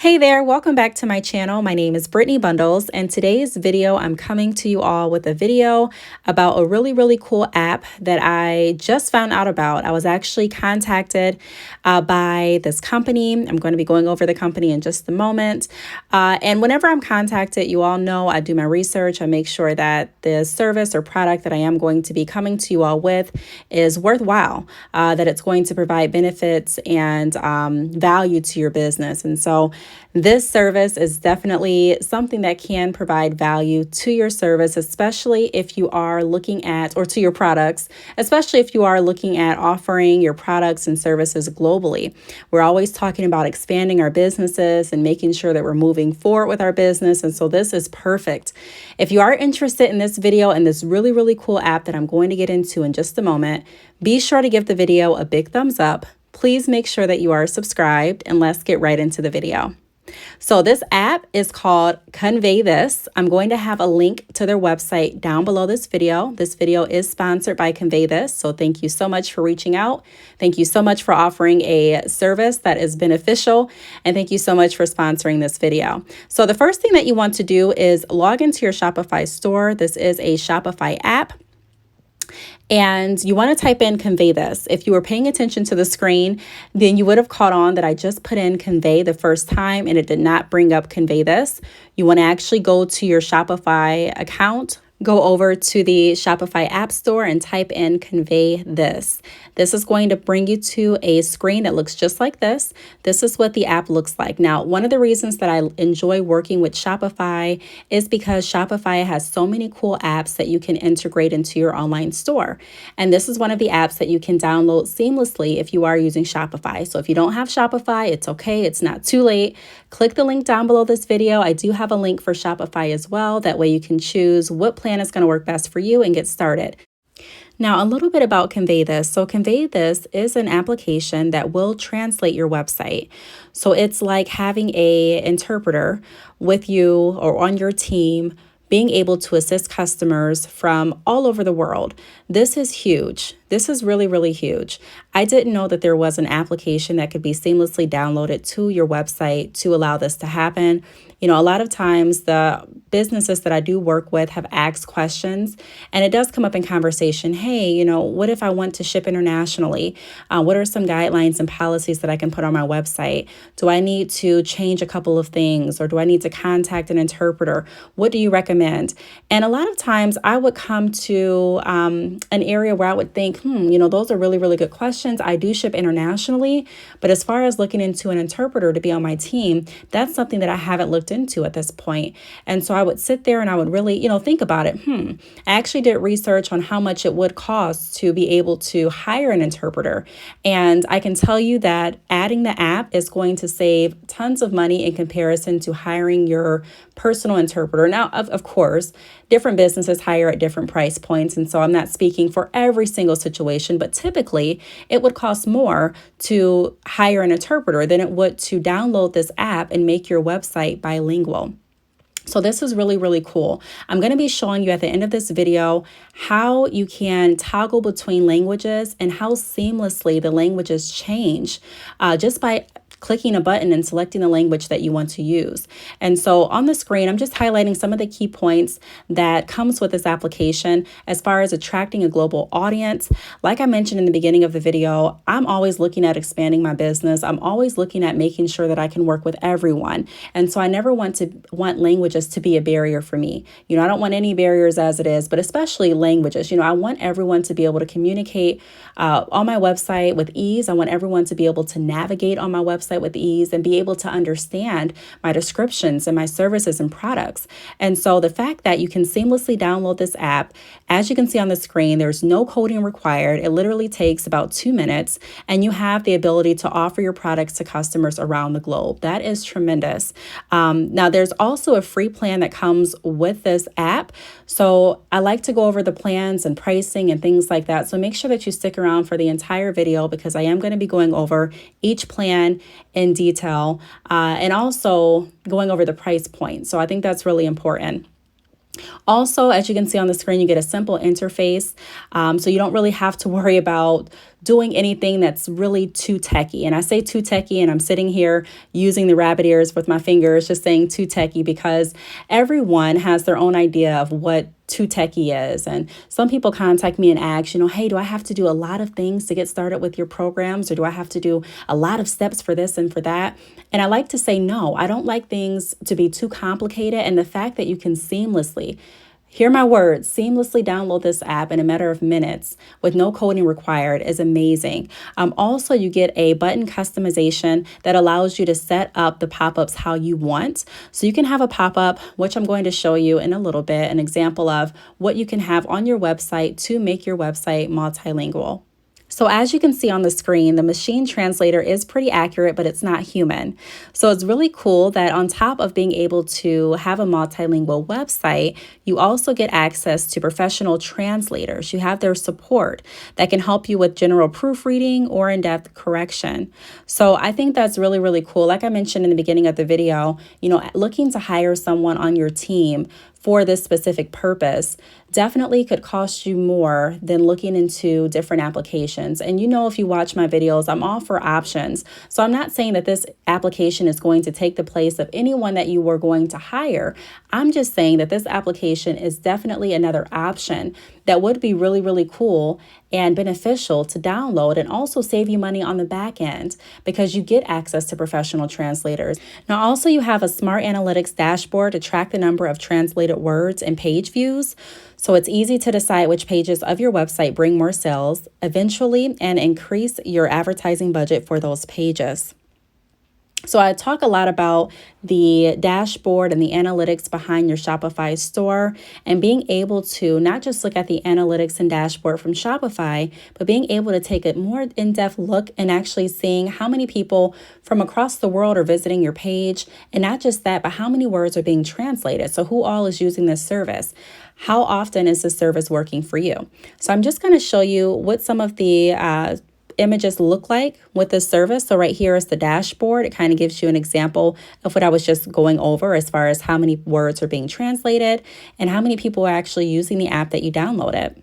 Hey there, welcome back to my channel. My name is Brittney Bundles, and today's video I'm coming to you all with a video about a really cool app that I just found out about. I was actually contacted by this company. I'm going to be going over the company in just a moment. And whenever I'm contacted, you all know I do my research. I make sure that the service or product that I am going to be coming to you all with is worthwhile, that it's going to provide benefits and value to your business. And so this service is definitely something that can provide value to your service, especially if you are looking at, or to your products, especially if you are looking at offering your products and services globally. We're always talking about expanding our businesses and making sure that we're moving forward with our business. And so this is perfect. If you are interested in this video and this really cool app that I'm going to get into in just a moment, be sure to give the video a big thumbs up. Please make sure that you are subscribed, and let's get right into the video. So this app is called Conveythis. I'm going to have a link to their website down below this video. This video is sponsored by Conveythis, so thank you so much for reaching out. Thank you so much for offering a service that is beneficial, and thank you so much for sponsoring this video. So the first thing that you want to do is log into your Shopify store. This is a Shopify app. And you want to type in Conveythis. If you were paying attention to the screen, then you would have caught on that I just put in convey the first time and it did not bring up Conveythis. You want to actually go to your Shopify account, go over to the Shopify App Store and type in Conveythis. This is going to bring you to a screen that looks just like this. This is what the app looks like. Now, one of the reasons that I enjoy working with Shopify is because Shopify has so many cool apps that you can integrate into your online store. And this is one of the apps that you can download seamlessly if you are using Shopify. So if you don't have Shopify, it's okay. It's not too late. Click the link down below this video. I do have a link for Shopify as well. That way you can choose what plan is going to work best for you and get started. Now, a little bit about Conveythis. So Conveythis is an application that will translate your website. So it's like having an interpreter with you or on your team, being able to assist customers from all over the world. This is huge. This is really huge. I didn't know that there was an application that could be seamlessly downloaded to your website to allow this to happen. You know, a lot of times the businesses that I do work with have asked questions, and it does come up in conversation. Hey, you know, what if I want to ship internationally? What are some guidelines and policies that I can put on my website? Do I need to change a couple of things, or do I need to contact an interpreter? What do you recommend? And a lot of times I would come to an area where I would think, you know, those are really good questions. I do ship internationally, but as far as looking into an interpreter to be on my team, that's something that I haven't looked into at this point. And so I would sit there and I would really, you know, think about it. I actually did research on how much it would cost to be able to hire an interpreter. And I can tell you that adding the app is going to save tons of money in comparison to hiring your personal interpreter. Now, of course, different businesses hire at different price points. And so I'm not speaking for every single situation, but typically it would cost more to hire an interpreter than it would to download this app and make your website bilingual. So this is really cool. I'm going to be showing you at the end of this video how you can toggle between languages and how seamlessly the languages change just by clicking a button and selecting the language that you want to use. And so on the screen, I'm just highlighting some of the key points that comes with this application as far as attracting a global audience. Like I mentioned in the beginning of the video, I'm always looking at expanding my business. I'm always looking at making sure that I can work with everyone. And so I never want languages to be a barrier for me. You know, I don't want any barriers as it is, but especially languages. You know, I want everyone to be able to communicate on my website with ease. I want everyone to be able to navigate on my website with ease and be able to understand my descriptions and my services and products. And so the fact that you can seamlessly download this app, as you can see on the screen, there's no coding required. It literally takes about 2 minutes, and you have the ability to offer your products to customers around the globe. That is tremendous. Now, there's also a free plan that comes with this app. So I like to go over the plans and pricing and things like that. So make sure that you stick around for the entire video, because I am going to be going over each plan in detail and also going over the price point. So I think that's really important. Also, as you can see on the screen, you get a simple interface. So you don't really have to worry about doing anything that's really too techy. And I say too techy, and I'm sitting here using the rabbit ears with my fingers, just saying too techy, because everyone has their own idea of what too techy is. And some people contact me and ask, hey, do I have to do a lot of things to get started with your programs? Or do I have to do a lot of steps for this and for that? And I like to say, no, I don't like things to be too complicated. And the fact that you can seamlessly, hear my words, seamlessly download this app in a matter of minutes with no coding required is amazing. Also, you get a button customization that allows you to set up the pop-ups how you want. So you can have a pop-up, which I'm going to show you in a little bit, an example of what you can have on your website to make your website multilingual. So as you can see on the screen, the machine translator is pretty accurate, but it's not human. So it's really cool that on top of being able to have a multilingual website, you also get access to professional translators. You have their support that can help you with general proofreading or in-depth correction. So I think that's really, really cool. Like I mentioned in the beginning of the video, looking to hire someone on your team for this specific purpose definitely could cost you more than looking into different applications. And if you watch my videos, I'm all for options. So I'm not saying that this application is going to take the place of anyone that you were going to hire. I'm just saying that this application is definitely another option that would be really, really cool and beneficial to download, and also save you money on the back end because you get access to professional translators. Now, also you have a smart analytics dashboard to track the number of translated words and page views. So it's easy to decide which pages of your website bring more sales eventually and increase your advertising budget for those pages. So I talk a lot about the dashboard and the analytics behind your Shopify store, and being able to not just look at the analytics and dashboard from Shopify, but being able to take a more in-depth look and actually seeing how many people from across the world are visiting your page. And not just that, but how many words are being translated. So who all is using this service? How often is this service working for you? So I'm just going to show you what some of the images look like with this service. So right here is the dashboard. It kind of gives you an example of what I was just going over as far as how many words are being translated and how many people are actually using the app that you downloaded.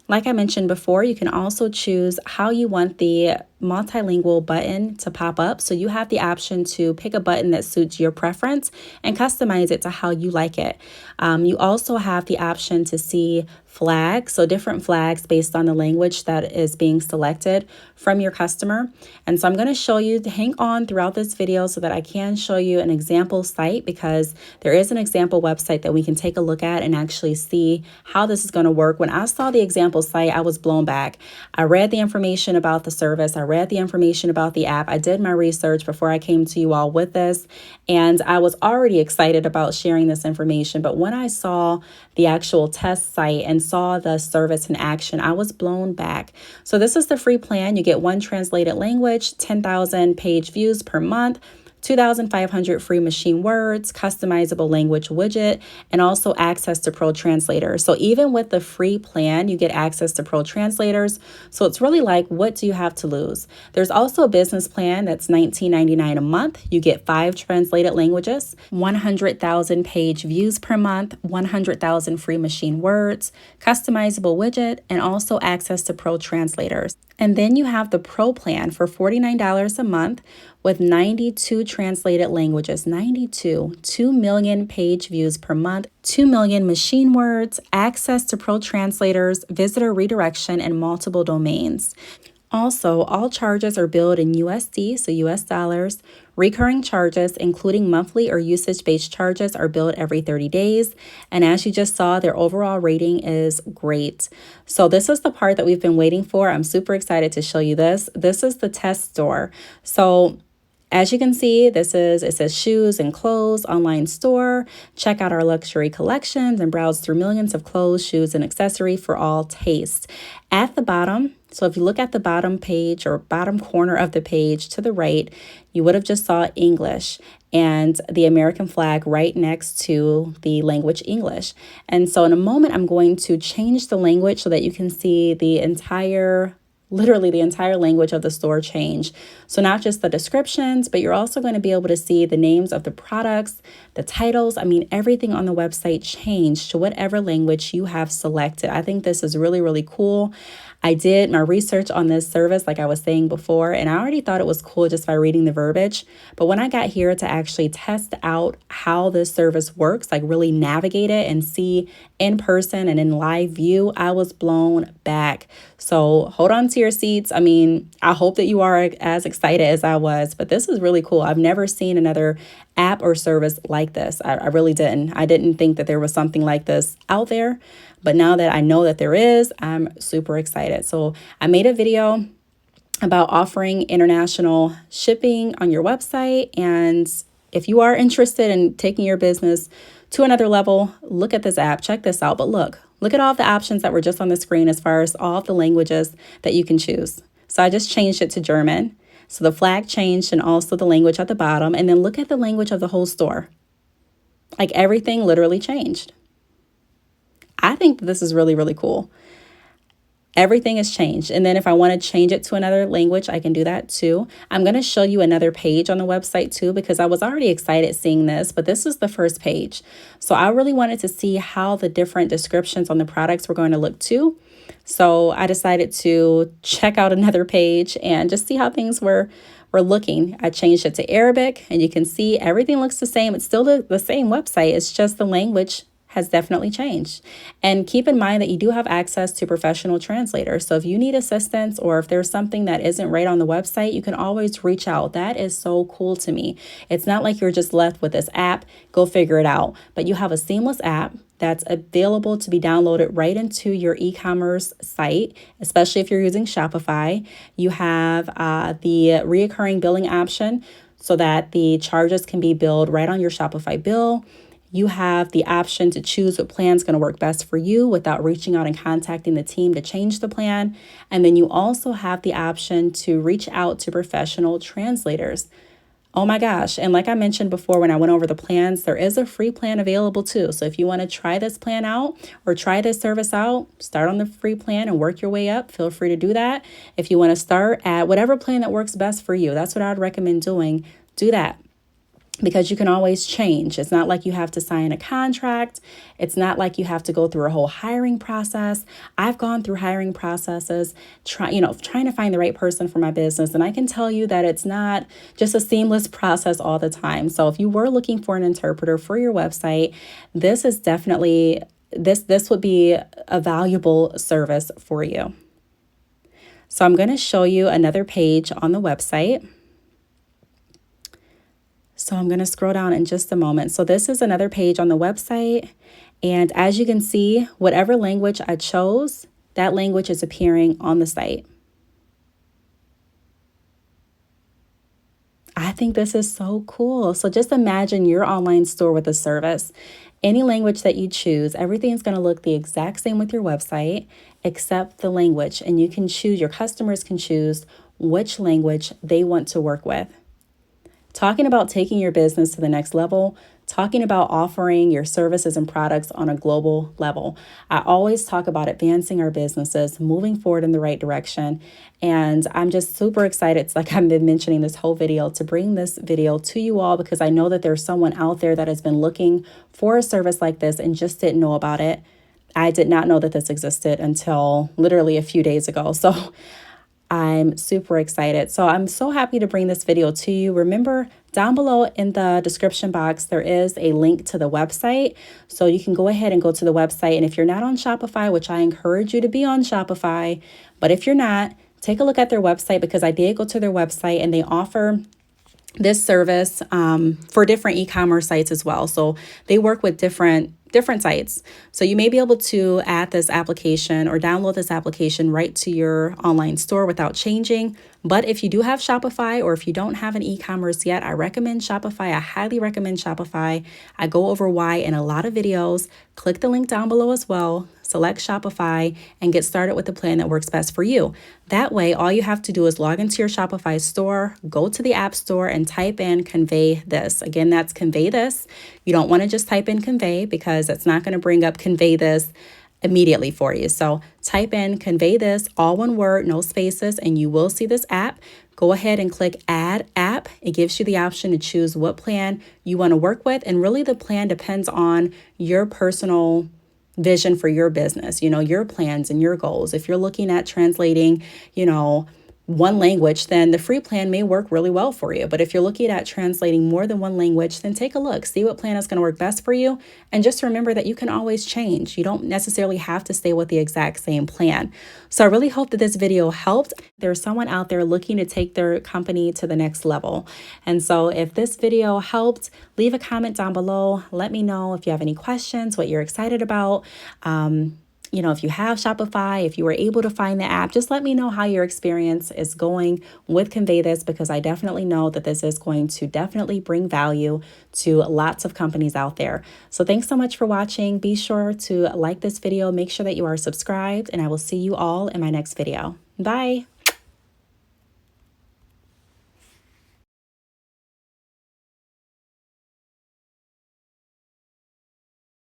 Like I mentioned before, you can also choose how you want the multilingual button to pop up. So you have the option to pick a button that suits your preference and customize it to how you like it. You also have the option to see flags, so different flags based on the language that is being selected from your customer. And so I'm going to show you, to hang on throughout this video so that I can show you an example site, because there is an example website that we can take a look at and actually see how this is going to work. When I saw the example site, I was blown back. I read the information about the service. I read the information about the app. I did my research before I came to you all with this, and I was already excited about sharing this information. But when I saw the actual test site and saw the service in action, I was blown back. So this is the free plan. You get 1 translated language, 10,000 page views per month, 2,500 free machine words, customizable language widget, and also access to pro translators. So even with the free plan, you get access to pro translators. So it's really like, what do you have to lose? There's also a business plan that's $19.99 a month. You get 5 translated languages, 100,000 page views per month, 100,000 free machine words, customizable widget, and also access to pro translators. And then you have the pro plan for $49 a month with 92 translated languages, 2 million page views per month, 2 million machine words, access to pro translators, visitor redirection, and multiple domains. Also, all charges are billed in USD, so US dollars. Recurring charges, including monthly or usage-based charges, are billed every 30 days. And as you just saw, their overall rating is great. So this is the part that we've been waiting for. I'm super excited to show you this. This is the test store. So as you can see, it says shoes and clothes online store. Check out our luxury collections and browse through millions of clothes, shoes, and accessories for all tastes. At the bottom, so if you look at the bottom page or bottom corner of the page to the right, you would have just saw English and the American flag right next to the language English. And so in a moment, I'm going to change the language so that you can see the entire literally the entire language of the store changed. So not just the descriptions, but you're also going to be able to see the names of the products, the titles. I mean, everything on the website changed to whatever language you have selected. I think this is really, really cool. I did my research on this service, like I was saying before, and I already thought it was cool just by reading the verbiage. But when I got here to actually test out how this service works, like really navigate it and see in person and in live view, I was blown back. So hold on to your seats. I mean, I hope that you are as excited as I was, but this is really cool. I've never seen another app or service like this. I really didn't. I didn't think that there was something like this out there. But now that I know that there is, I'm super excited. So I made a video about offering international shipping on your website. And if you are interested in taking your business to another level, look at this app, check this out. But look at all the options that were just on the screen as far as all of the languages that you can choose. So I just changed it to German. So the flag changed and also the language at the bottom. And then look at the language of the whole store. Like everything literally changed. I think this is really, really cool. Everything has changed. And then if I want to change it to another language, I can do that too. I'm going to show you another page on the website too, because I was already excited seeing this, but this is the first page. So I really wanted to see how the different descriptions on the products were going to look too. So I decided to check out another page and just see how things were looking. I changed it to Arabic and you can see everything looks the same. It's still the same website. It's just the language has definitely changed. And keep in mind that you do have access to professional translators. So if you need assistance or if there's something that isn't right on the website, you can always reach out. That is so cool to me. It's not like you're just left with this app, go figure it out, but you have a seamless app that's available to be downloaded right into your e-commerce site, especially if you're using Shopify. You have the reoccurring billing option so that the charges can be billed right on your Shopify bill. You have the option to choose what plan is going to work best for you without reaching out and contacting the team to change the plan. And then you also have the option to reach out to professional translators. Oh my gosh. And like I mentioned before, when I went over the plans, there is a free plan available too. So if you want to try this plan out or try this service out, start on the free plan and work your way up. Feel free to do that. If you want to start at whatever plan that works best for you, that's what I would recommend doing. Do that. Because you can always change. It's not like you have to sign a contract. It's not like you have to go through a whole hiring process. I've gone through hiring processes, trying to find the right person for my business. And I can tell you that it's not just a seamless process all the time. So if you were looking for an interpreter for your website, this is definitely, this would be a valuable service for you. So I'm going to show you another page on the website. So I'm going to scroll down in just a moment. So this is another page on the website. And as you can see, whatever language I chose, that language is appearing on the site. I think this is so cool. So just imagine your online store with a service. Any language that you choose, everything's going to look the exact same with your website, except the language. And you can choose, your customers can choose which language they want to work with. Talking about taking your business to the next level, talking about offering your services and products on a global level. I always talk about advancing our businesses, moving forward in the right direction. And I'm just super excited. It's like I've been mentioning this whole video to bring this video to you all because I know that there's someone out there that has been looking for a service like this and just didn't know about it. I did not know that this existed until literally a few days ago. So I'm super excited. So I'm so happy to bring this video to you. Remember, down below in the description box, there is a link to the website. So you can go ahead and go to the website. And if you're not on Shopify, which I encourage you to be on Shopify, but if you're not, take a look at their website because I did go to their website and they offer this service for different e-commerce sites as well. So they work with different sites. So you may be able to add this application or download this application right to your online store without changing. But if you do have Shopify or if you don't have an e-commerce yet, I recommend Shopify. I highly recommend Shopify. I go over why in a lot of videos. Click the link down below as well. Select Shopify and get started with the plan that works best for you. That way, all you have to do is log into your Shopify store, go to the App Store and type in Conveythis. Again, that's Conveythis. You don't want to just type in Convey because it's not going to bring up Conveythis immediately for you. So type in Conveythis, all one word, no spaces, and you will see this app. Go ahead and click Add App. It gives you the option to choose what plan you want to work with. And really the plan depends on your personal vision for your business, your plans and your goals. If you're looking at translating, one language, then the free plan may work really well for you. But if you're looking at translating more than one language, then take a look, see what plan is going to work best for you. And just remember that you can always change. You don't necessarily have to stay with the exact same plan. So I really hope that this video helped. There's someone out there looking to take their company to the next level. And so if this video helped, leave a comment down below. Let me know if you have any questions, what you're excited about. If you have Shopify, if you were able to find the app, just let me know how your experience is going with Conveythis, because I definitely know that this is going to definitely bring value to lots of companies out there. So thanks so much for watching. Be sure to like this video, make sure that you are subscribed, and I will see you all in my next video. Bye.